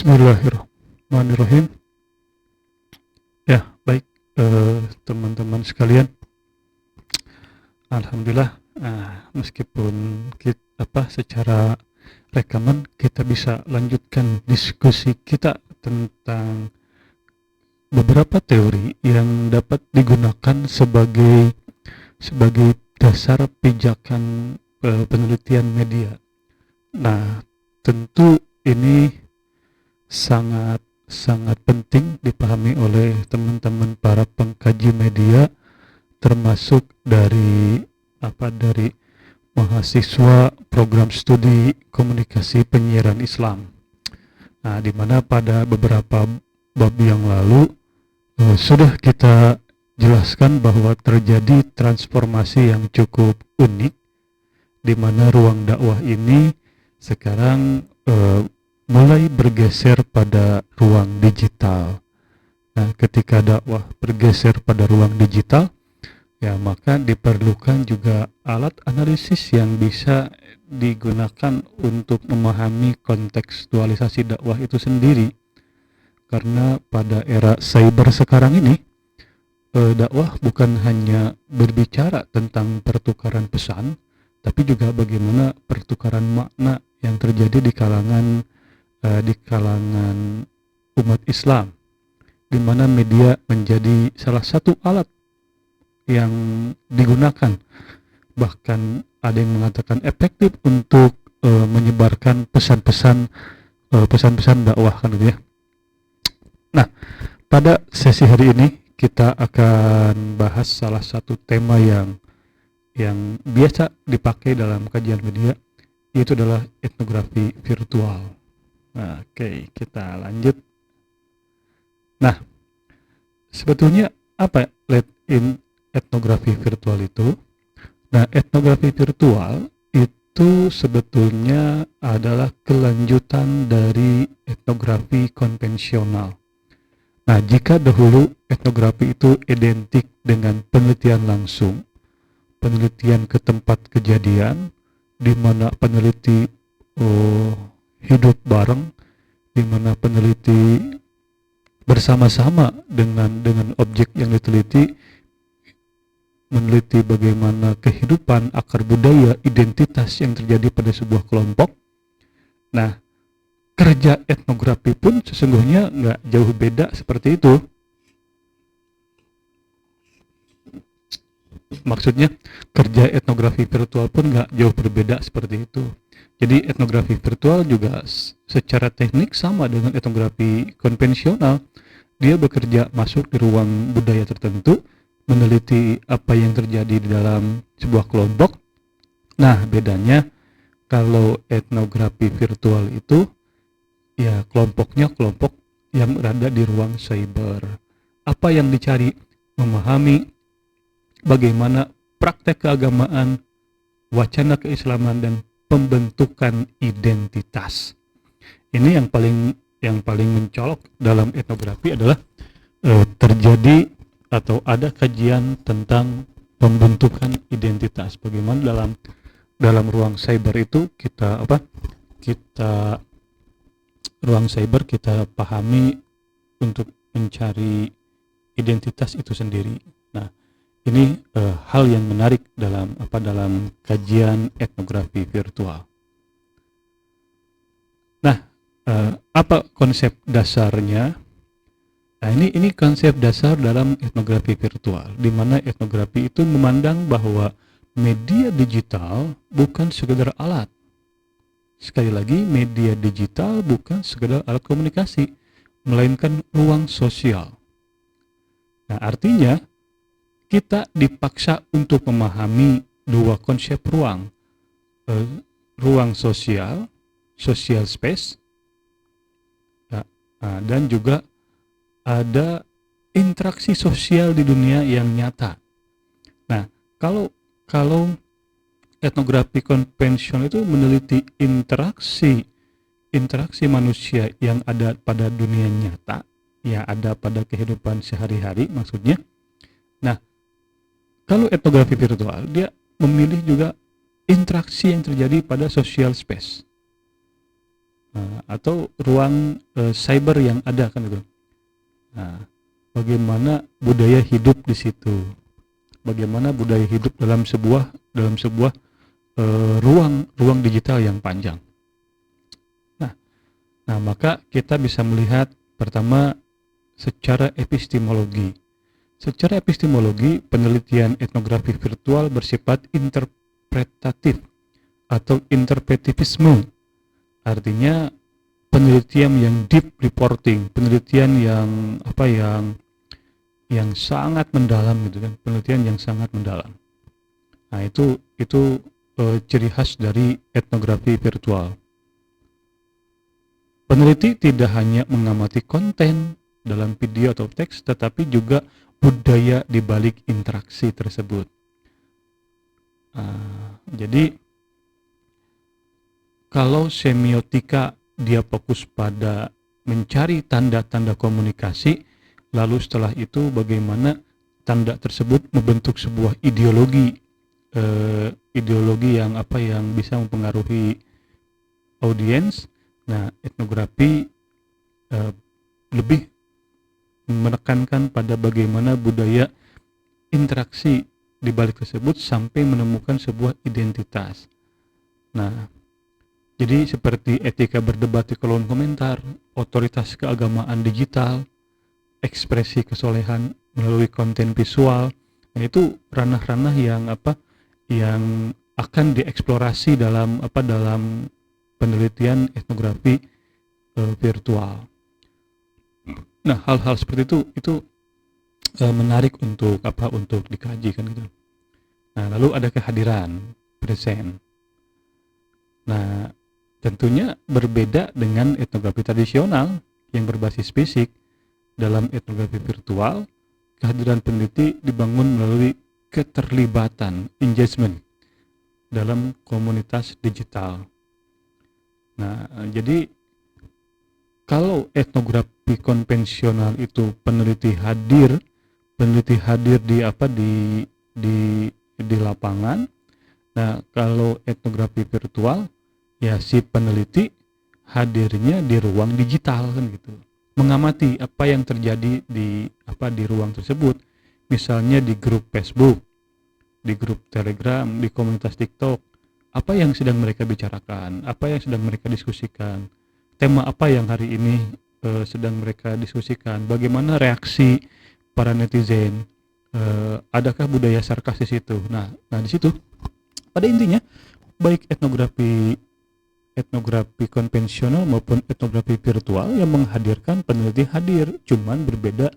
Bismillahirrahmanirrahim. Ya, baik teman-teman sekalian. Alhamdulillah, meskipun secara rekaman kita bisa lanjutkan diskusi kita tentang beberapa teori yang dapat digunakan sebagai dasar pijakan penelitian media. Nah, tentu ini sangat penting dipahami oleh teman-teman para pengkaji media, termasuk dari mahasiswa program studi komunikasi penyiaran Islam. Nah, di mana pada beberapa bab yang lalu sudah kita jelaskan bahwa terjadi transformasi yang cukup unik, di mana ruang dakwah ini sekarang mulai bergeser pada ruang digital. Nah, ketika dakwah bergeser pada ruang digital, ya maka diperlukan juga alat analisis yang bisa digunakan untuk memahami kontekstualisasi dakwah itu sendiri. Karena pada era cyber sekarang ini, dakwah bukan hanya berbicara tentang pertukaran pesan, tapi juga bagaimana pertukaran makna yang terjadi di kalangan umat Islam, di mana media menjadi salah satu alat yang digunakan, bahkan ada yang mengatakan efektif untuk menyebarkan pesan-pesan dakwah kan gitu ya. Nah, pada sesi hari ini kita akan bahas salah satu tema yang biasa dipakai dalam kajian media, yaitu adalah etnografi virtual. Nah, oke, kita lanjut. Nah, sebetulnya apa etnografi virtual itu? Nah, etnografi virtual itu sebetulnya adalah kelanjutan dari etnografi konvensional. Nah, jika dahulu etnografi itu identik dengan penelitian langsung, penelitian ke tempat kejadian, di mana peneliti hidup bareng, di mana peneliti bersama-sama dengan objek yang diteliti, meneliti bagaimana kehidupan, akar budaya, identitas yang terjadi pada sebuah kelompok. Nah, kerja etnografi pun sesungguhnya nggak jauh beda seperti itu. Maksudnya kerja etnografi virtual pun nggak jauh berbeda seperti itu. Jadi etnografi virtual juga secara teknik sama dengan etnografi konvensional. Dia bekerja masuk di ruang budaya tertentu, meneliti apa yang terjadi di dalam sebuah kelompok. Nah, bedanya kalau etnografi virtual itu ya kelompoknya kelompok yang berada di ruang cyber. Apa yang dicari? Memahami bagaimana praktek keagamaan, wacana keislaman, dan pembentukan identitas. Ini yang paling mencolok dalam etnografi adalah terjadi atau ada kajian tentang pembentukan identitas. Bagaimana dalam ruang cyber itu kita ruang cyber kita pahami untuk mencari identitas itu sendiri. Nah, ini hal yang menarik dalam kajian etnografi virtual. Nah, apa konsep dasarnya? Nah, ini konsep dasar dalam etnografi virtual, di mana etnografi itu memandang bahwa media digital bukan sekedar alat. Sekali lagi, media digital bukan sekedar alat komunikasi, melainkan ruang sosial. Nah, artinya kita dipaksa untuk memahami dua konsep ruang, ruang sosial, social space, dan juga ada interaksi sosial di dunia yang nyata. Nah, kalau etnografi konvensional itu meneliti interaksi manusia yang ada pada dunia nyata, ya ada pada kehidupan sehari-hari maksudnya. Nah, kalau etnografi virtual, dia memilih juga interaksi yang terjadi pada social space. atau ruang cyber yang ada kan gitu. Nah, bagaimana budaya hidup di situ? Bagaimana budaya hidup dalam sebuah ruang digital yang panjang. Nah, maka kita bisa melihat pertama secara epistemologi. Secara epistemologi, penelitian etnografi virtual bersifat interpretatif atau interpretivisme. Artinya penelitian yang deep reporting, penelitian yang sangat mendalam gitu kan, penelitian yang sangat mendalam. Nah, itu ciri khas dari etnografi virtual. Peneliti tidak hanya mengamati konten dalam video atau teks, tetapi juga budaya di balik interaksi tersebut. Jadi kalau semiotika dia fokus pada mencari tanda-tanda komunikasi, lalu setelah itu bagaimana tanda tersebut membentuk sebuah ideologi yang bisa mempengaruhi audiens. Nah, etnografi lebih menekankan pada bagaimana budaya interaksi di balik tersebut sampai menemukan sebuah identitas. Nah, jadi seperti etika berdebat di kolom komentar, otoritas keagamaan digital, ekspresi kesolehan melalui konten visual, nah itu ranah-ranah yang akan dieksplorasi dalam penelitian etnografi virtual. Nah, hal-hal seperti itu menarik untuk dikaji kan gitu. Nah, lalu ada kehadiran present. Nah, tentunya berbeda dengan etnografi tradisional yang berbasis fisik. Dalam etnografi virtual, kehadiran peneliti dibangun melalui keterlibatan, engagement dalam komunitas digital. Nah, jadi kalau etnografi konvensional itu peneliti hadir di lapangan. Nah, kalau etnografi virtual ya si peneliti hadirnya di ruang digital kan gitu. Mengamati apa yang terjadi di ruang tersebut. Misalnya di grup Facebook, di grup Telegram, di komunitas TikTok, apa yang sedang mereka bicarakan, apa yang sedang mereka diskusikan, tema apa yang hari ini sedang mereka diskusikan, bagaimana reaksi para netizen, adakah budaya sarkas di situ. Nah di situ pada intinya baik etnografi konvensional maupun etnografi virtual yang menghadirkan peneliti hadir, cuman berbeda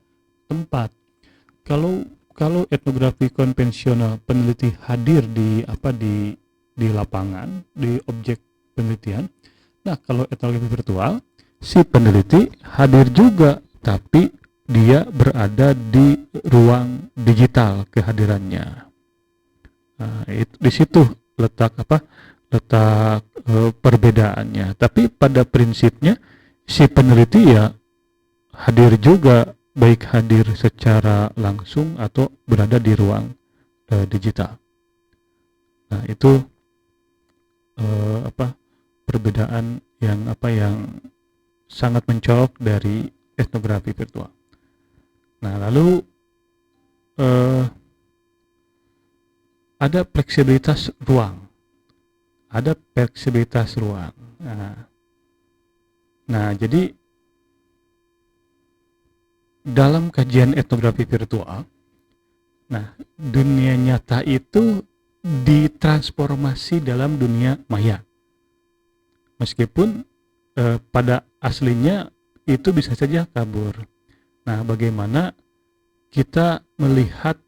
tempat. Kalau etnografi konvensional peneliti hadir di lapangan, di objek penelitian. Nah, kalau etnografi virtual si peneliti hadir juga, tapi dia berada di ruang digital kehadirannya. Nah, di situ letak perbedaannya. Tapi pada prinsipnya si peneliti ya hadir juga, baik hadir secara langsung atau berada di ruang digital. Nah, itu perbedaan yang sangat mencolok dari etnografi virtual. Nah, lalu ada fleksibilitas ruang. Nah, jadi dalam kajian etnografi virtual, nah dunia nyata itu ditransformasi dalam dunia maya. Meskipun pada aslinya itu bisa saja kabur. Nah, bagaimana kita melihat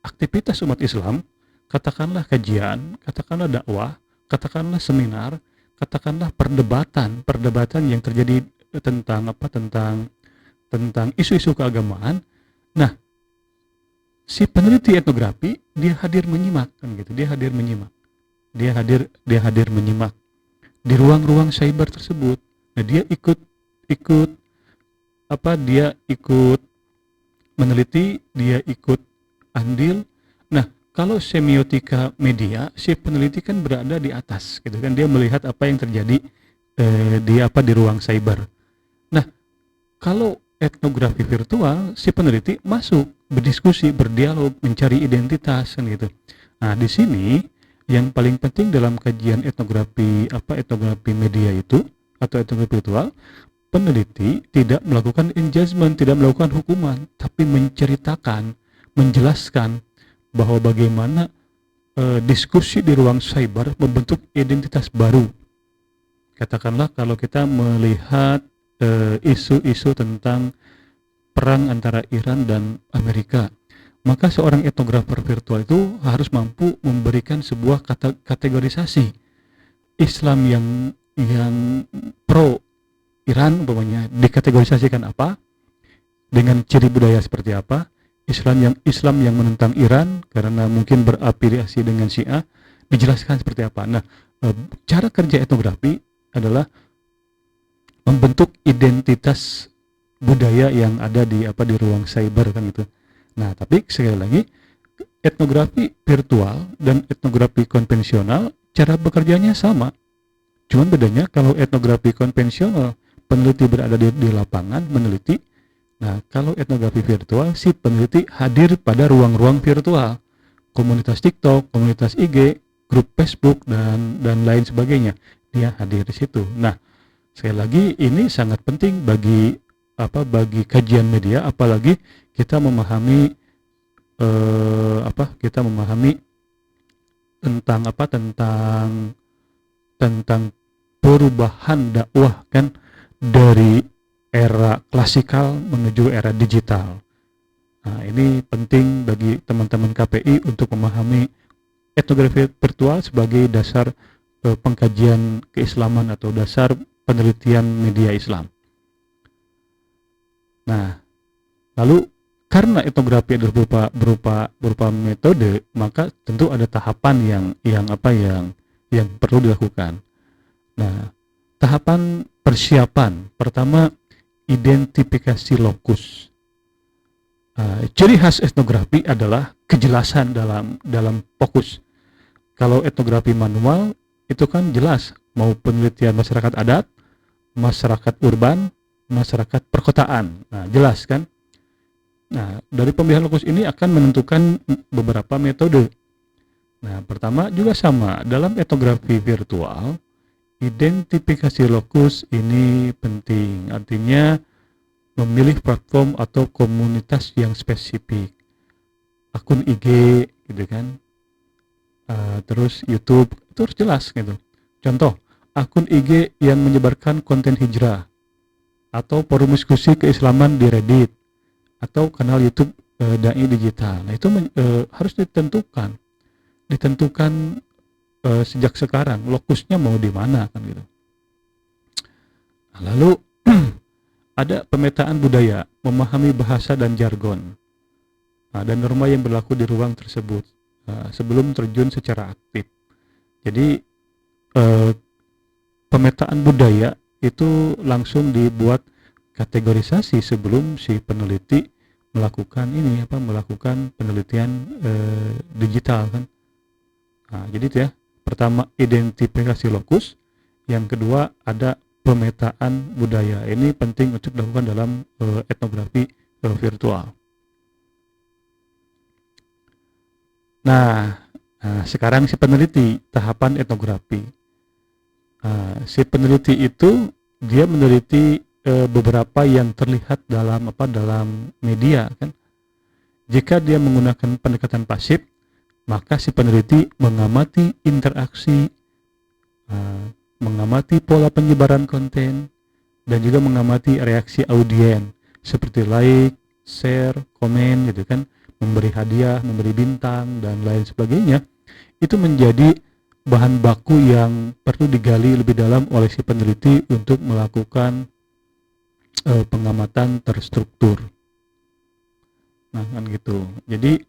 aktivitas umat Islam, katakanlah kajian, katakanlah dakwah, katakanlah seminar, katakanlah perdebatan yang terjadi tentang isu-isu keagamaan. Nah, si peneliti etnografi dia hadir menyimak kan gitu, dia hadir menyimak di ruang-ruang cyber tersebut. Nah, dia ikut meneliti, dia ikut andil. Nah, kalau semiotika media, si peneliti kan berada di atas gitu kan, dia melihat apa yang terjadi di ruang cyber. Nah, kalau etnografi virtual, si peneliti masuk, berdiskusi, berdialog, mencari identitas kan gitu. Nah, di sini yang paling penting dalam kajian etnografi media itu atau etnografi virtual, peneliti tidak melakukan engagement, tidak melakukan hukuman, tapi menceritakan, menjelaskan bahwa bagaimana diskusi di ruang cyber membentuk identitas baru. Katakanlah kalau kita melihat isu-isu tentang perang antara Iran dan Amerika, maka seorang etnografer virtual itu harus mampu memberikan sebuah kategorisasi Islam yang pro Iran umpamanya dikategorisasikan apa, dengan ciri budaya seperti apa. Islam yang menentang Iran karena mungkin berafiliasi dengan Syiah dijelaskan seperti apa. Nah, cara kerja etnografi adalah membentuk identitas budaya yang ada di ruang cyber kan gitu. Nah, tapi sekali lagi, etnografi virtual dan etnografi konvensional cara bekerjanya sama. Cuman bedanya kalau etnografi konvensional peneliti berada di lapangan meneliti. Nah, kalau etnografi virtual si peneliti hadir pada ruang-ruang virtual, komunitas TikTok, komunitas IG, grup Facebook dan lain sebagainya. Dia hadir di situ. Nah, sekali lagi ini sangat penting bagi kajian media, apalagi kita memahami tentang perubahan dakwah kan dari era klasikal menuju era digital. Nah, ini penting bagi teman-teman KPI untuk memahami etnografi virtual sebagai dasar pengkajian keislaman atau dasar penelitian media Islam. Nah, lalu karena etnografi adalah berupa metode, maka tentu ada tahapan yang perlu dilakukan. Nah, tahapan persiapan pertama, identifikasi lokus. Ciri khas etnografi adalah kejelasan dalam fokus. Kalau etnografi manual itu kan jelas, mau penelitian masyarakat adat, masyarakat urban, masyarakat perkotaan. Nah, jelas kan? Nah, dari pemilihan lokus ini akan menentukan beberapa metode. Nah, pertama juga sama, dalam etnografi virtual, identifikasi lokus ini penting. Artinya memilih platform atau komunitas yang spesifik. Akun IG gitu kan. Terus YouTube itu harus jelas gitu. Contoh, akun IG yang menyebarkan konten hijrah, atau forum diskusi keislaman di Reddit, atau kanal YouTube dai digital. Nah, itu harus ditentukan sejak sekarang lokusnya mau di mana kan gitu. Nah, lalu ada pemetaan budaya, memahami bahasa dan jargon, dan norma yang berlaku di ruang tersebut sebelum terjun secara aktif. Jadi pemetaan budaya itu langsung dibuat kategorisasi sebelum si peneliti melakukan penelitian digital kan. Nah, jadi itu ya. Pertama, identifikasi lokus. Yang kedua, ada pemetaan budaya. Ini penting untuk dilakukan dalam etnografi virtual. Nah, sekarang si peneliti, tahapan etnografi. Si peneliti itu dia meneliti beberapa yang terlihat dalam media kan. Jika dia menggunakan pendekatan pasif, maka si peneliti mengamati interaksi, mengamati pola penyebaran konten, dan juga mengamati reaksi audiens seperti like, share, komen gitu kan, memberi hadiah, memberi bintang dan lain sebagainya. Itu menjadi bahan baku yang perlu digali lebih dalam oleh si peneliti untuk melakukan pengamatan terstruktur. Nah, kan gitu. Jadi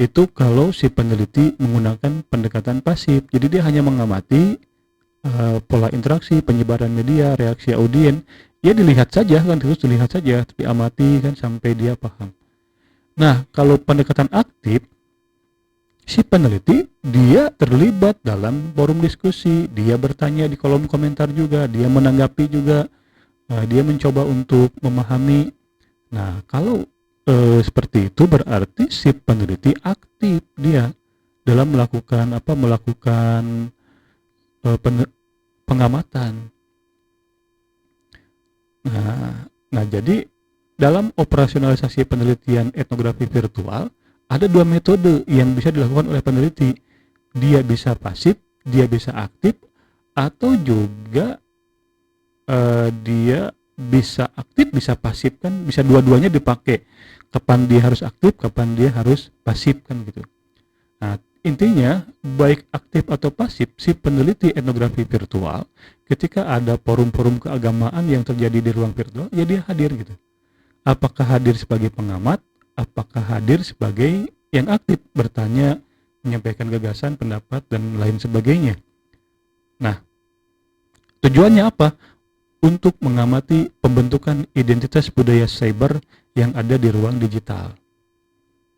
itu kalau si peneliti menggunakan pendekatan pasif. Jadi dia hanya mengamati pola interaksi, penyebaran media, reaksi audiens. Ya dilihat saja kan, terus dilihat saja, tapi amati kan sampai dia paham. Nah, kalau pendekatan aktif, si peneliti dia terlibat dalam forum diskusi, dia bertanya di kolom komentar juga, dia menanggapi juga, dia mencoba untuk memahami. Nah, kalau seperti itu berarti si peneliti aktif dia dalam melakukan pengamatan. Nah, jadi dalam operasionalisasi penelitian etnografi virtual ada dua metode yang bisa dilakukan oleh peneliti. Dia bisa pasif, dia bisa aktif, atau juga dia bisa aktif, bisa pasif, kan bisa dua-duanya dipakai. Kapan dia harus aktif, kapan dia harus pasif, kan gitu. Nah, intinya baik aktif atau pasif, si peneliti etnografi virtual ketika ada forum-forum keagamaan yang terjadi di ruang virtual, ya dia hadir gitu. Apakah hadir sebagai pengamat, apakah hadir sebagai yang aktif, bertanya, menyampaikan gagasan, pendapat, dan lain sebagainya. Nah, tujuannya apa? Untuk mengamati pembentukan identitas budaya cyber yang ada di ruang digital.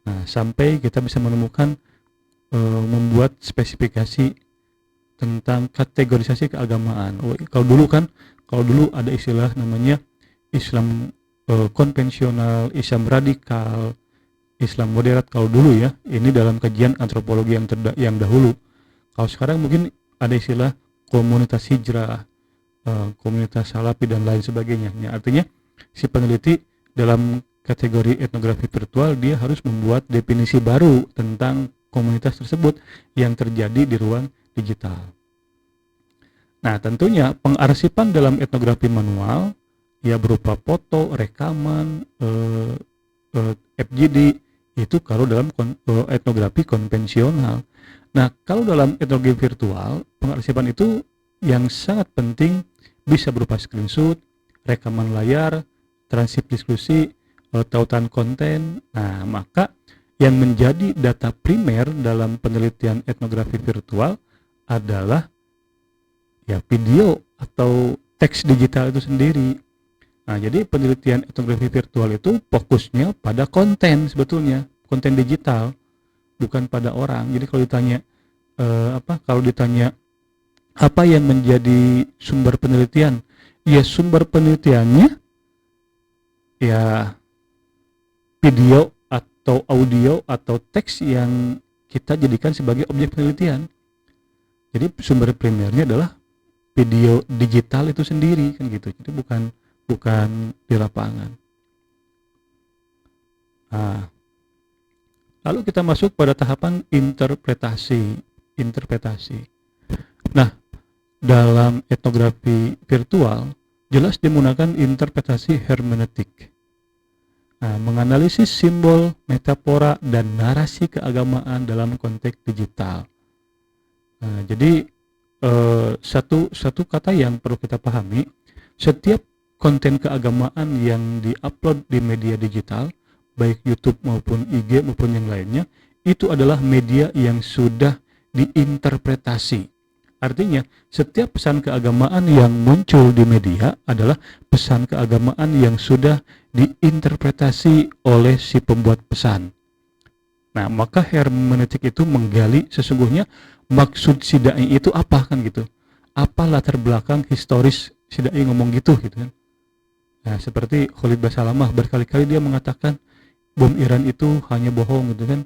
Nah, sampai kita bisa menemukan membuat spesifikasi tentang kategorisasi keagamaan. Kalau dulu ada istilah namanya Islam konvensional, Islam radikal, Islam moderat kalau dulu ya. Ini dalam kajian antropologi yang dahulu. Kalau sekarang mungkin ada istilah komunitas hijrah, komunitas salafi, dan lain sebagainya. Ya, artinya si peneliti dalam kategori etnografi virtual dia harus membuat definisi baru tentang komunitas tersebut yang terjadi di ruang digital. Nah, tentunya pengarsipan dalam etnografi manual ya berupa foto, rekaman, FGD itu kalau dalam etnografi konvensional. Nah, kalau dalam etnografi virtual, pengarsipan itu yang sangat penting bisa berupa screenshot, rekaman layar, transkrip diskusi, tautan konten. Nah, maka yang menjadi data primer dalam penelitian etnografi virtual adalah ya video atau teks digital itu sendiri. Nah, jadi penelitian etnografi virtual itu fokusnya pada konten, sebetulnya konten digital, bukan pada orang. Jadi kalau ditanya apa yang menjadi sumber penelitian, ya sumber penelitiannya ya video atau audio atau teks yang kita jadikan sebagai objek penelitian. Jadi sumber primernya adalah video digital itu sendiri, kan gitu. Jadi bukan di lapangan. Nah, lalu kita masuk pada tahapan interpretasi. Nah, dalam etnografi virtual jelas dimenggunakan interpretasi hermeneutik. Nah, menganalisis simbol, metafora, dan narasi keagamaan dalam konteks digital. Nah, jadi satu kata yang perlu kita pahami, setiap konten keagamaan yang diupload di media digital, baik YouTube maupun IG maupun yang lainnya, itu adalah media yang sudah diinterpretasi. Artinya, setiap pesan keagamaan yang muncul di media adalah pesan keagamaan yang sudah diinterpretasi oleh si pembuat pesan. Nah, maka hermeneutik itu menggali sesungguhnya maksud si dai itu apa, kan gitu. Apa latar belakang historis si dai ngomong gitu kan. Nah, seperti Khalid Basalamah berkali-kali dia mengatakan bom Iran itu hanya bohong gitu kan.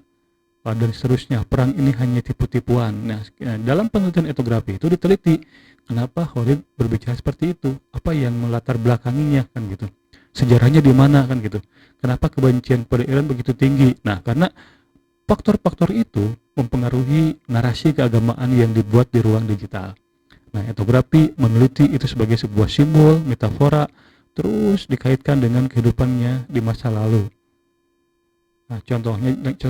Dan seterusnya, perang ini hanya tipu-tipuan. Nah, dalam penelitian etnografi itu diteliti kenapa Khalid berbicara seperti itu, apa yang melatar belakanginya, kan gitu. Sejarahnya di mana, kan gitu. Kenapa kebencian pada Iran begitu tinggi? Nah, karena faktor-faktor itu mempengaruhi narasi keagamaan yang dibuat di ruang digital. Nah, etnografi meneliti itu sebagai sebuah simbol, metafora, terus dikaitkan dengan kehidupannya di masa lalu. Nah, contoh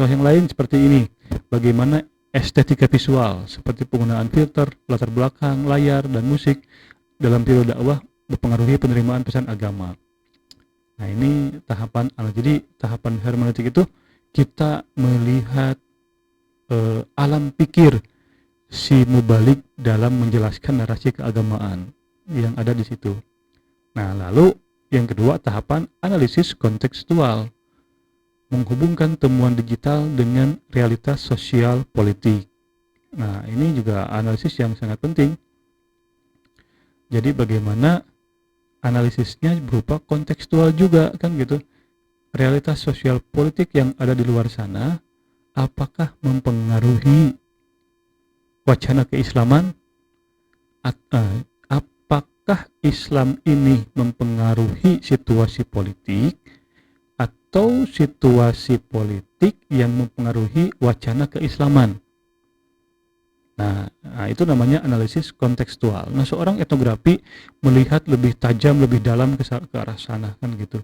yang lain seperti ini, bagaimana estetika visual seperti penggunaan filter, latar belakang, layar, dan musik dalam video dakwah mempengaruhi penerimaan pesan agama. Nah, ini tahapan jadi tahapan hermeneutik itu kita melihat alam pikir si mubalik dalam menjelaskan narasi keagamaan yang ada di situ. Nah, lalu yang kedua tahapan analisis kontekstual. menghubungkan temuan digital dengan realitas sosial politik. Nah, ini juga analisis yang sangat penting. Jadi bagaimana analisisnya berupa kontekstual juga kan gitu. Realitas sosial politik yang ada di luar sana apakah mempengaruhi wacana keislaman? Apakah Islam ini mempengaruhi situasi politik atau situasi politik yang mempengaruhi wacana keislaman? Nah, itu namanya analisis kontekstual. Nah, seorang etnografi melihat lebih tajam, lebih dalam ke arah sana kan gitu.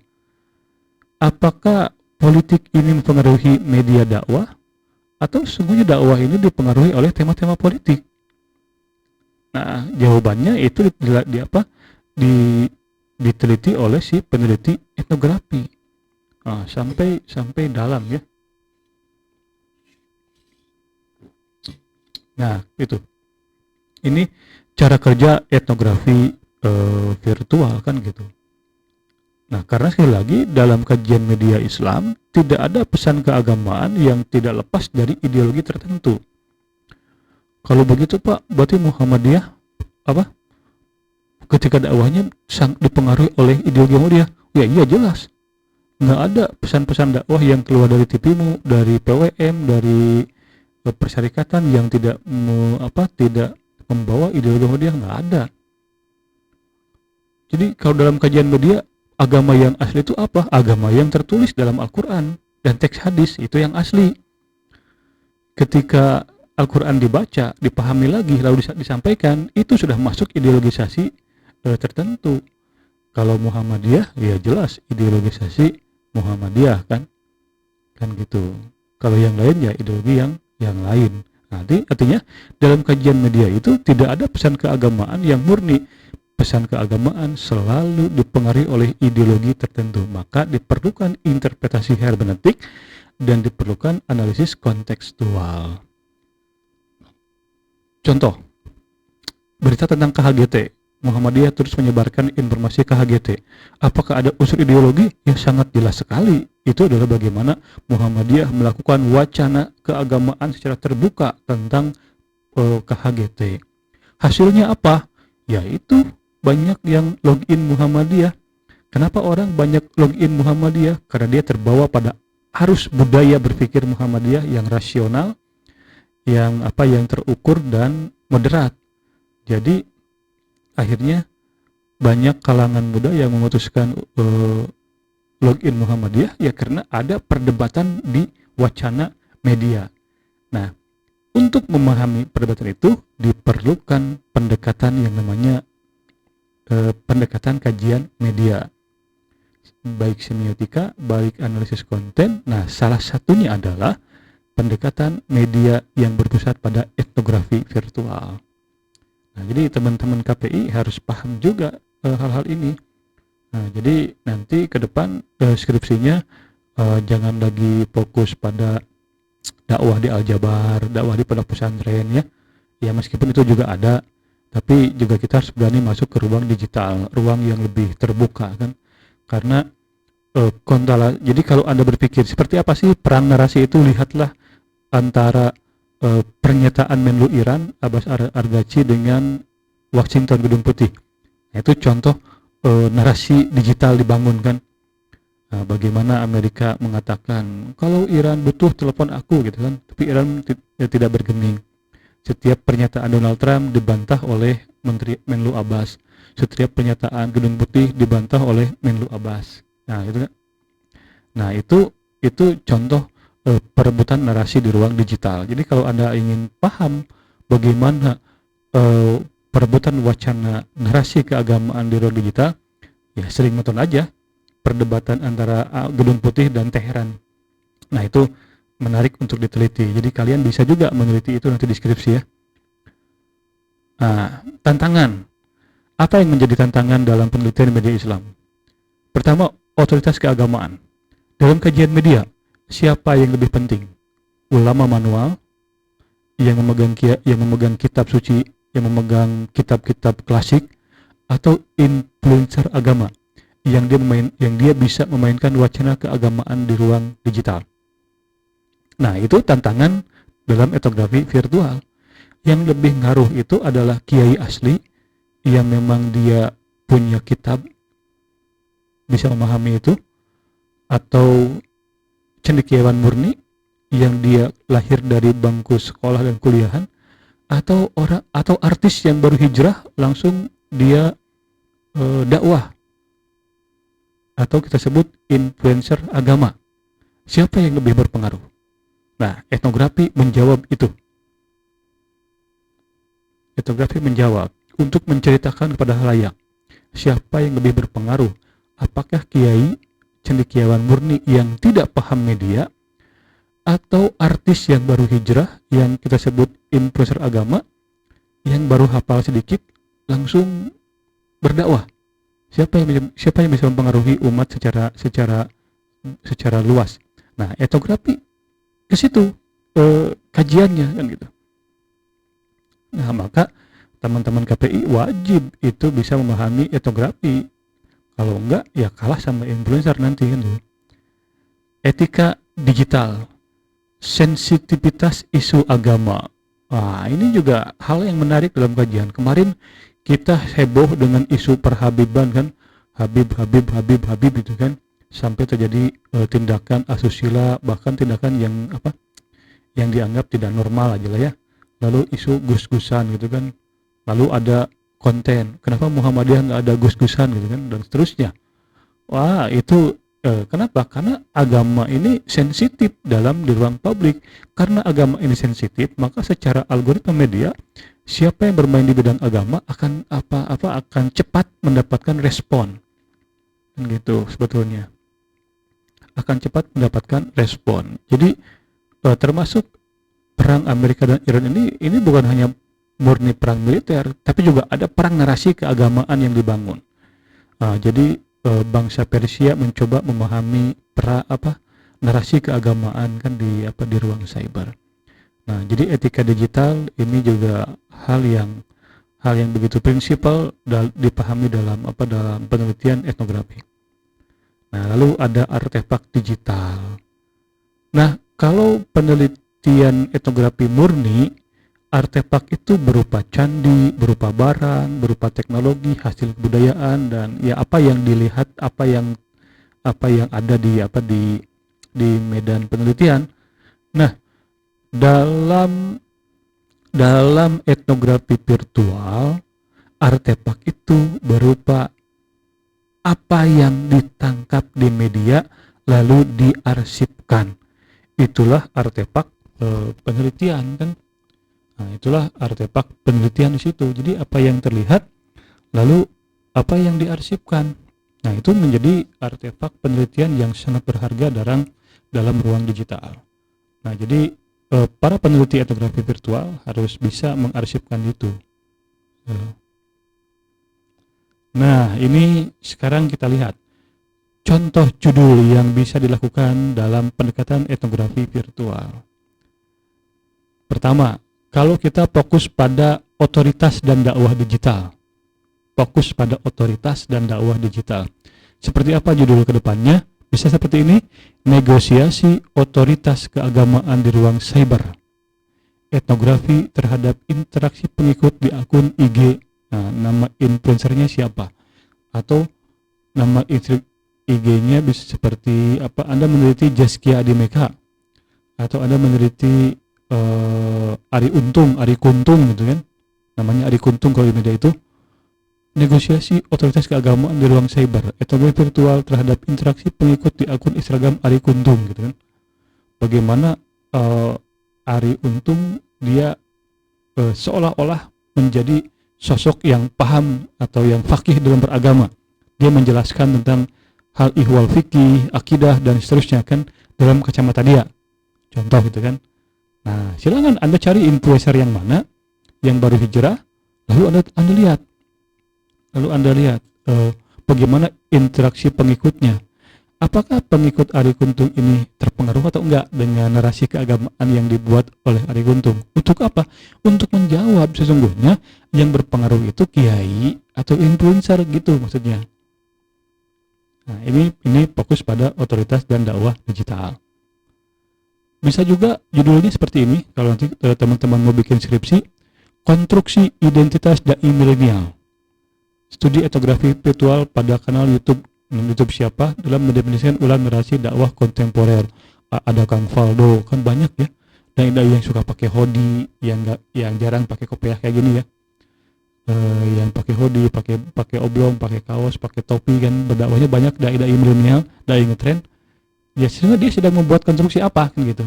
Apakah politik ini mempengaruhi media dakwah atau sesungguhnya dakwah ini dipengaruhi oleh tema-tema politik? Nah, jawabannya itu diteliti oleh si peneliti etnografi. Nah, sampai dalam ya. Nah, itu. Ini cara kerja etnografi virtual kan gitu. Nah, karena sekali lagi dalam kajian media Islam tidak ada pesan keagamaan yang tidak lepas dari ideologi tertentu. Kalau begitu Pak, berarti Muhammadiyah ketika dakwahnya dipengaruhi oleh ideologi Muhammadiyah? Ya iya jelas. Nggak ada pesan-pesan dakwah yang keluar dari TPMU, dari PWM, dari persyarikatan yang tidak membawa ideologi Muhammadiyah, nggak ada. Jadi kalau dalam kajian media, agama yang asli itu apa? Agama yang tertulis dalam Al-Quran dan teks hadis, itu yang asli. Ketika Al-Quran dibaca, dipahami lagi, lalu disampaikan, itu sudah masuk ideologisasi tertentu. Kalau Muhammadiyah, ya jelas ideologisasi Muhammadiyah kan gitu. Kalau yang lain ya ideologi yang lain. Nanti artinya dalam kajian media itu tidak ada pesan keagamaan yang murni. Pesan keagamaan selalu dipengaruhi oleh ideologi tertentu. Maka diperlukan interpretasi hermeneutik dan diperlukan analisis kontekstual. Contoh, berita tentang KHGT. Muhammadiyah terus menyebarkan informasi KHGT. Apakah ada unsur ideologi? Ya sangat jelas sekali. Itu adalah bagaimana Muhammadiyah melakukan wacana keagamaan secara terbuka tentang KHGT. Hasilnya apa? Yaitu banyak yang login Muhammadiyah. Kenapa orang banyak login Muhammadiyah? Karena dia terbawa pada arus budaya berpikir Muhammadiyah yang rasional, yang terukur dan moderat. Jadi akhirnya banyak kalangan muda yang memutuskan login Muhammadiyah ya karena ada perdebatan di wacana media. Nah, untuk memahami perdebatan itu diperlukan pendekatan yang namanya pendekatan kajian media, baik semiotika, baik analisis konten. Nah, salah satunya adalah pendekatan media yang berpusat pada etnografi virtual. Nah, jadi teman-teman KPI harus paham juga hal-hal ini. Nah, jadi nanti ke depan skripsinya jangan lagi fokus pada dakwah di Al-Jabar, dakwah di pondok pesantren ya. Ya meskipun itu juga ada, tapi juga kita harus berani masuk ke ruang digital, ruang yang lebih terbuka kan. Karena jadi kalau Anda berpikir seperti apa sih perang narasi itu, lihatlah antara pernyataan Menlu Iran Abbas Araghchi dengan Washington Gedung Putih. Nah, itu contoh narasi digital dibangun kan. Nah, bagaimana Amerika mengatakan kalau Iran butuh telepon aku gitu kan, tapi Iran tidak bergeming. Setiap pernyataan Donald Trump dibantah oleh Menteri Menlu Abbas. Setiap pernyataan Gedung Putih dibantah oleh Menlu Abbas. Nah, itu kan. Nah, itu contoh perebutan narasi di ruang digital. Jadi kalau Anda ingin paham bagaimana perebutan wacana narasi keagamaan di ruang digital, ya sering nonton aja perdebatan antara Gedung Putih dan Teheran. Nah, itu menarik untuk diteliti. Jadi kalian bisa juga meneliti itu nanti di skripsi ya. Nah, tantangan. Apa yang menjadi tantangan dalam penelitian media Islam? Pertama, otoritas keagamaan. Dalam kajian media, siapa yang lebih penting? Ulama manual yang memegang kitab suci, yang memegang kitab-kitab klasik, atau influencer agama yang dia bisa memainkan wacana keagamaan di ruang digital. Nah, itu tantangan dalam etnografi virtual. Yang lebih ngaruh itu adalah kiai asli yang memang dia punya kitab, bisa memahami itu, atau cendekiawan murni yang dia lahir dari bangku sekolah dan kuliahan, atau artis yang baru hijrah langsung dia dakwah, atau kita sebut influencer agama. Siapa yang lebih berpengaruh? Nah, etnografi menjawab itu. Etnografi menjawab untuk menceritakan kepada halayak siapa yang lebih berpengaruh. Apakah kiai cendekiawan murni yang tidak paham media, atau artis yang baru hijrah yang kita sebut influencer agama yang baru hafal sedikit langsung berdakwah? Siapa yang bisa mempengaruhi umat secara luas? Nah, etnografi ke situ kajiannya kan gitu. Nah, maka teman-teman KPI wajib itu bisa memahami etnografi. Kalau enggak, ya kalah sama influencer nanti kan gitu. Etika digital, sensitivitas isu agama. Nah, ini juga hal yang menarik dalam kajian. Kemarin kita heboh dengan isu perhabiban kan, Habib itu kan, sampai terjadi tindakan asusila, bahkan tindakan yang dianggap tidak normal aja lah ya. Lalu isu gus-gusan gitu kan, lalu ada konten kenapa Muhammadiyah nggak ada gus-gusan gitu kan, dan seterusnya. Wah, itu kenapa? Karena agama ini sensitif di ruang publik. Karena agama ini sensitif, maka secara algoritma media, siapa yang bermain di bidang agama akan cepat mendapatkan respon, gitu sebetulnya. Akan cepat mendapatkan respon. Jadi termasuk perang Amerika dan Iran ini bukan hanya murni perang militer, tapi juga ada perang narasi keagamaan yang dibangun. Jadi bangsa Persia mencoba memahami narasi keagamaan kan di ruang cyber. Nah, jadi etika digital ini juga hal yang begitu prinsipal dipahami dalam penelitian etnografi. Nah, lalu ada artefak digital. Nah, kalau penelitian etnografi murni, artefak itu berupa candi, berupa barang, berupa teknologi, hasil kebudayaan, dan ya apa yang dilihat, apa yang ada di medan penelitian. Nah, dalam etnografi virtual, artefak itu berupa apa yang ditangkap di media lalu diarsipkan. Itulah artefak penelitian kan. Nah, itulah artefak penelitian di situ. Jadi apa yang terlihat lalu apa yang diarsipkan. Nah, itu menjadi artefak penelitian yang sangat berharga dalam ruang digital. Nah, jadi para peneliti etnografi virtual harus bisa mengarsipkan itu. Nah, ini sekarang kita lihat contoh judul yang bisa dilakukan dalam pendekatan etnografi virtual. Pertama, kalau kita fokus pada otoritas dan dakwah digital. Fokus pada otoritas dan dakwah digital. Seperti apa judul kedepannya? Bisa seperti ini, negosiasi otoritas keagamaan di ruang cyber. Etnografi terhadap interaksi pengikut di akun IG. Nah, nama influencernya siapa? Atau nama IG-nya bisa seperti apa? Anda meneliti Zaskia Adimeka, atau Anda meneliti Ari Kuntung gitu kan, namanya Ari Kuntung kalau di media itu. Negosiasi otoritas keagamaan di ruang cyber, etnografi virtual terhadap interaksi pengikut di akun Instagram Ari Kuntung gitu kan. Bagaimana Ari Untung dia seolah-olah menjadi sosok yang paham atau yang fakih dalam beragama. Dia menjelaskan tentang hal ihwal fikih, akidah, dan seterusnya kan dalam kacamata dia. Contoh gitu kan. Nah, silakan Anda cari influencer yang mana yang baru hijrah, lalu Anda lihat bagaimana interaksi pengikutnya. Apakah pengikut Ari Kuntung ini terpengaruh atau enggak dengan narasi keagamaan yang dibuat oleh Ari Kuntung? Untuk apa? Untuk menjawab sesungguhnya yang berpengaruh itu kiai atau influencer gitu maksudnya. Nah, ini fokus pada otoritas dan dakwah digital. Bisa juga judulnya seperti ini kalau nanti teman-teman mau bikin skripsi, konstruksi identitas dai milenial. Studi etnografi virtual pada kanal YouTube siapa dalam mendefinisikan ulang narasi dakwah kontemporer. Ada Kang Faldo, kan banyak ya. Dai-dai yang suka pakai hoodie, yang jarang pakai kopiah kayak gini ya. Yang pakai hoodie, pakai oblong, pakai kaos, pakai topi, kan berdakwahnya banyak dai-dai milenial, dai ngetren. Ya sebenarnya dia sedang membuat konstruksi apa kan gitu.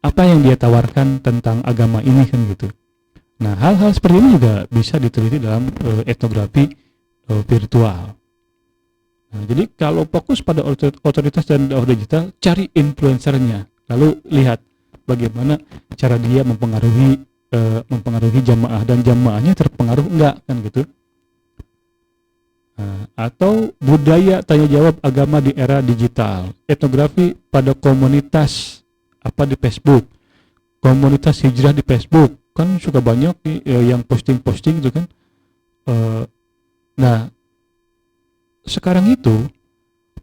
Apa yang dia tawarkan tentang agama ini kan gitu. Nah, hal-hal seperti ini juga bisa diteliti dalam etnografi virtual. Nah, jadi kalau fokus pada otoritas dan dakwah digital, cari influencernya, lalu lihat bagaimana cara dia mempengaruhi jamaah dan jamaahnya terpengaruh enggak kan gitu. Nah, atau budaya tanya jawab agama di era digital, etnografi pada komunitas apa di Facebook, komunitas hijrah di Facebook kan suka banyak yang posting-posting gitu kan. Nah, sekarang itu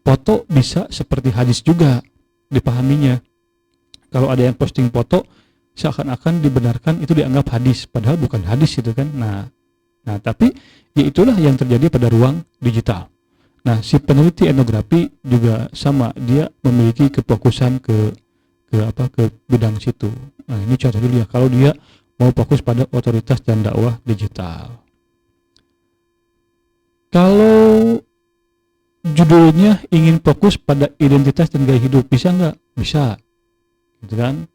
foto bisa seperti hadis juga dipahaminya. Kalau ada yang posting foto seakan-akan dibenarkan itu dianggap hadis, padahal bukan hadis itu kan. Nah tapi ya itulah yang terjadi pada ruang digital. Nah, si peneliti etnografi juga sama, dia memiliki kefokusan ke bidang situ. Nah, ini contoh dulu ya, kalau dia mau fokus pada otoritas dan dakwah digital. Kalau judulnya ingin fokus pada identitas dan gaya hidup, bisa nggak? Bisa, gitu kan?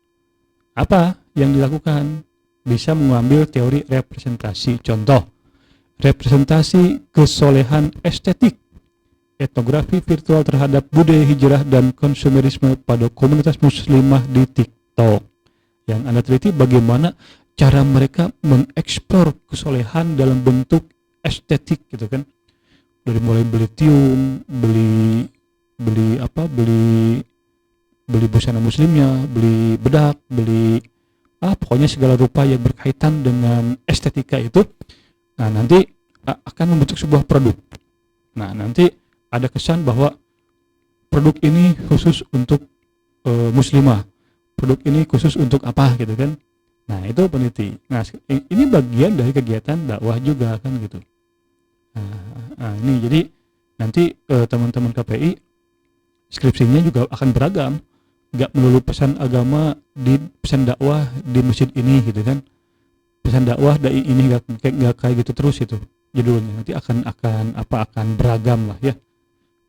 Apa yang dilakukan? Bisa mengambil teori representasi. Contoh, representasi kesolehan estetik, etnografi virtual terhadap budaya hijrah dan konsumerisme pada komunitas muslimah di TikTok. Yang Anda teliti bagaimana cara mereka mengeksplor kesolehan dalam bentuk estetik gitu kan. Dari mulai beli tiung, beli busana muslimnya, beli bedak, pokoknya segala rupa yang berkaitan dengan estetika itu. Nah, nanti akan membentuk sebuah produk. Nah, nanti ada kesan bahwa produk ini khusus untuk muslimah, produk ini khusus untuk apa gitu kan. Nah, itu peneliti. Nah, ini bagian dari kegiatan dakwah juga kan gitu. Nah, ini jadi nanti teman-teman KPI skripsinya juga akan beragam, nggak melulu pesan agama di pesan dakwah di masjid ini gitu kan, pesan dakwah dai ini nggak kayak gitu terus itu judulnya. Nanti akan beragam lah ya,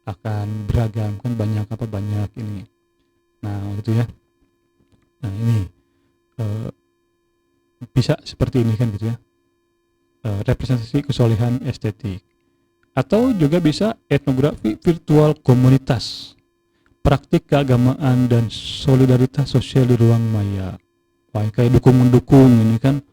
akan beragam kan, banyak ini. Nah gitu ya. Nah ini bisa seperti ini kan gitu ya. Representasi kesolehan estetik, atau juga bisa etnografi virtual komunitas, praktik keagamaan dan solidaritas sosial di ruang maya. Wah, kayak dukung-mendukung ini kan,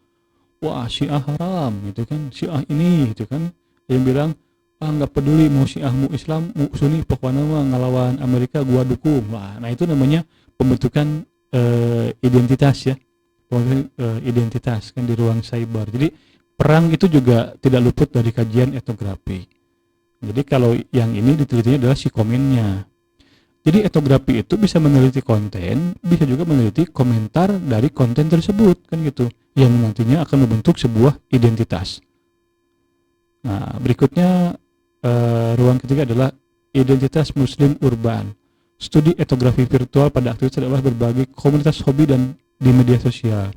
wah Syiah haram gitu kan, Syiah ini gitu kan, yang bilang nggak peduli mau Syiah mau Islam mau Sunni, pokoknya mah ngelawan Amerika gua dukung. Wah, nah itu namanya pembentukan identitas ya, identitas kan di ruang cyber. Jadi perang itu juga tidak luput dari kajian etnografi. Jadi kalau yang ini ditelitinya adalah si komennya. Jadi etnografi itu bisa meneliti konten, bisa juga meneliti komentar dari konten tersebut kan gitu, yang nantinya akan membentuk sebuah identitas. Nah, berikutnya ruang ketiga adalah identitas muslim urban. Studi etnografi virtual pada aktivitas adalah berbagai komunitas hobi dan di media sosial.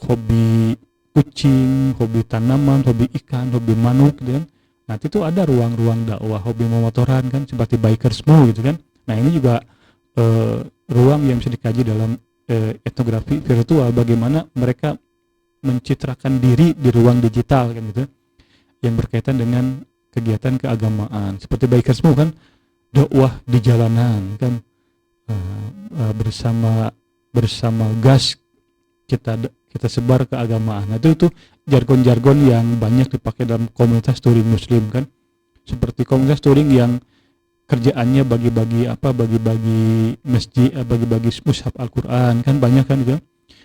Hobi kucing, hobi tanaman, hobi ikan, hobi manuk gitu kan. Nanti itu ada ruang-ruang dakwah, hobi memotoran kan, seperti bikersmo gitu kan. Nah, ini juga ruang yang bisa dikaji dalam etnografi virtual, bagaimana mereka mencitrakan diri di ruang digital kan gitu, yang berkaitan dengan kegiatan keagamaan. Seperti bikersmo kan, dakwah di jalanan kan, bersama gas kita sebar keagamaan. Nah, itu jargon-jargon yang banyak dipakai dalam komunitas touring muslim kan, seperti komunitas touring yang kerjaannya bagi-bagi masjid, bagi-bagi mushaf Al-Quran kan, banyak kan gitu.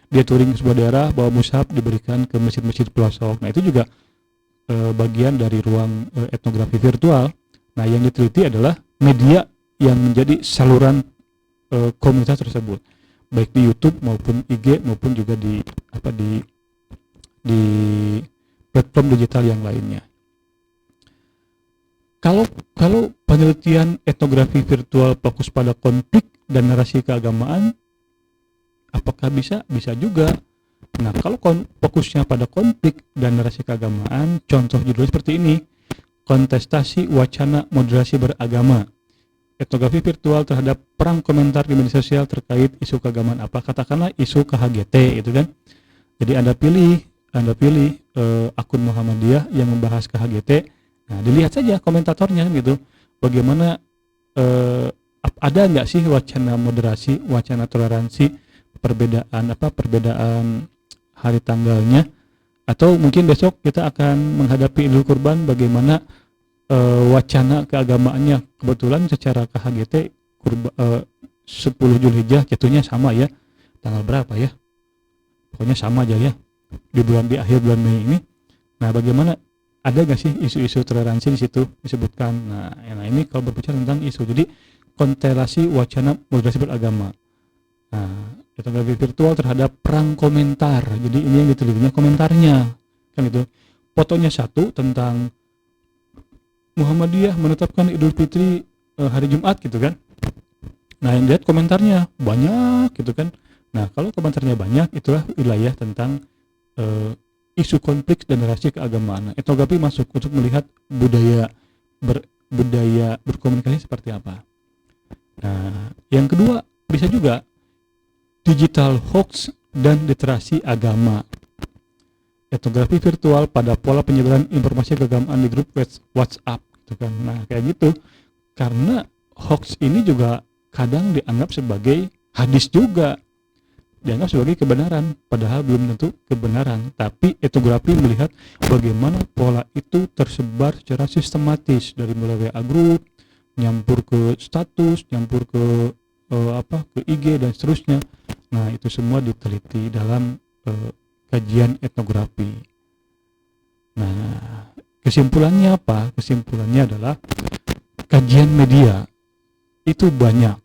Dia touring ke sebuah daerah bawa mushaf diberikan ke masjid-masjid pelosok. Nah, itu juga bagian dari ruang etnografi virtual. Nah, yang diteliti adalah media yang menjadi saluran komunitas tersebut, baik di YouTube maupun IG maupun juga di platform digital yang lainnya. Kalau penelitian etnografi virtual fokus pada konflik dan narasi keagamaan, apakah bisa? Bisa juga. Nah, kalau fokusnya pada konflik dan narasi keagamaan, contoh judulnya seperti ini: kontestasi wacana moderasi beragama, etnografi virtual terhadap perang komentar di media sosial terkait isu keagamaan apa, katakanlah isu KHGT gitu kan. Jadi Anda pilih akun Muhammadiyah yang membahas KHGT. Nah, dilihat saja komentatornya gitu, bagaimana ada nggak sih wacana moderasi, wacana toleransi, perbedaan hari tanggalnya, atau mungkin besok kita akan menghadapi Idul Kurban, bagaimana wacana keagamaannya. Kebetulan secara KHGT 10 Zulhijjah jatuhnya sama ya, tanggal berapa ya, pokoknya sama aja ya, di akhir bulan Mei ini. Nah, bagaimana, ada nggak sih isu-isu toleransi di situ disebutkan? Nah, ini kalau berbicara tentang isu, jadi konstelasi wacana moderasi beragama. Nah, etnografi virtual terhadap perang komentar, jadi ini yang ditelitinya komentarnya kan gitu. Fotonya satu tentang Muhammadiyah menetapkan Idul Fitri hari Jumat gitu kan. Nah, yang lihat komentarnya banyak gitu kan. Nah, kalau komentarnya banyak, itulah wilayah tentang isu konflik dan narasi keagamaan. Nah, etnografi masuk untuk melihat budaya berkomunikasi seperti apa. Nah, yang kedua bisa juga digital hoax dan literasi agama. Etnografi virtual pada pola penyebaran informasi keagamaan di grup WhatsApp gitu kan. Nah, kayak gitu. Karena hoax ini juga kadang dianggap sebagai hadis juga, dianggap sebagai kebenaran, padahal belum tentu kebenaran. Tapi etnografi melihat bagaimana pola itu tersebar secara sistematis dari mulai WA group, nyampur ke status, nyampur ke ke IG dan seterusnya. Nah, itu semua diteliti dalam kajian etnografi. Nah, kesimpulannya apa? Kesimpulannya adalah kajian media itu banyak,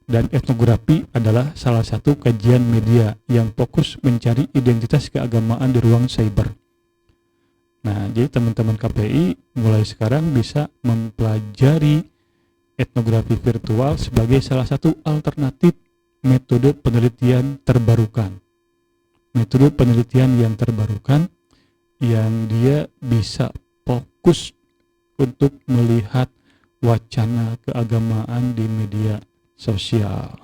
dan etnografi adalah salah satu kajian media yang fokus mencari identitas keagamaan di ruang cyber. Nah, jadi teman-teman KPI mulai sekarang bisa mempelajari etnografi virtual sebagai salah satu alternatif metode penelitian terbarukan. Metode penelitian yang terbarukan yang dia bisa fokus untuk melihat wacana keagamaan di media sosial.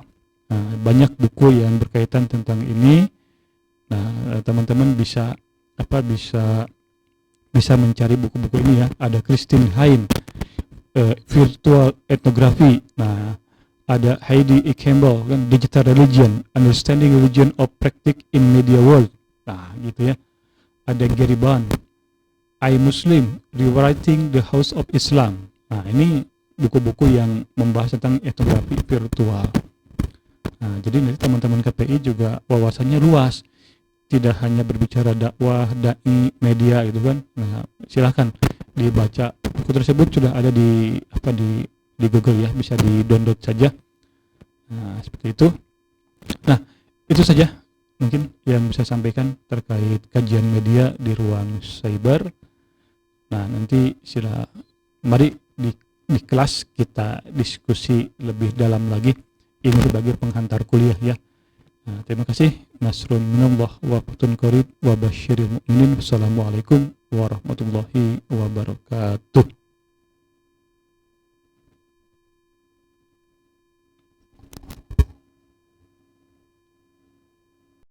Nah, banyak buku yang berkaitan tentang ini. Nah, teman-teman bisa mencari buku-buku ini ya. Ada Christine Hain, Virtual Ethnography. Nah, ada Heidi E. Campbell kan, Digital Religion, Understanding Religion of Practice in Media World. Nah, gitu ya. Ada Gary Bond, I Muslim, Rewriting the House of Islam. Nah, ini buku-buku yang membahas tentang etnografi virtual. Nah, jadi nanti teman-teman KPI juga wawasannya luas, tidak hanya berbicara dakwah, dai, media gitu kan. Nah, silahkan dibaca, buku tersebut sudah ada di Google ya, bisa di-download saja. Nah, seperti itu. Nah, itu saja mungkin yang bisa sampaikan terkait kajian media di ruang cyber. Nah, nanti mari di kelas kita diskusi lebih dalam lagi. Ini sebagai penghantar kuliah ya. Nah, terima kasih. Nasrun minallah wa fathun qarib wa basyiril mu'minin. Wassalamualaikum warahmatullahi wabarakatuh.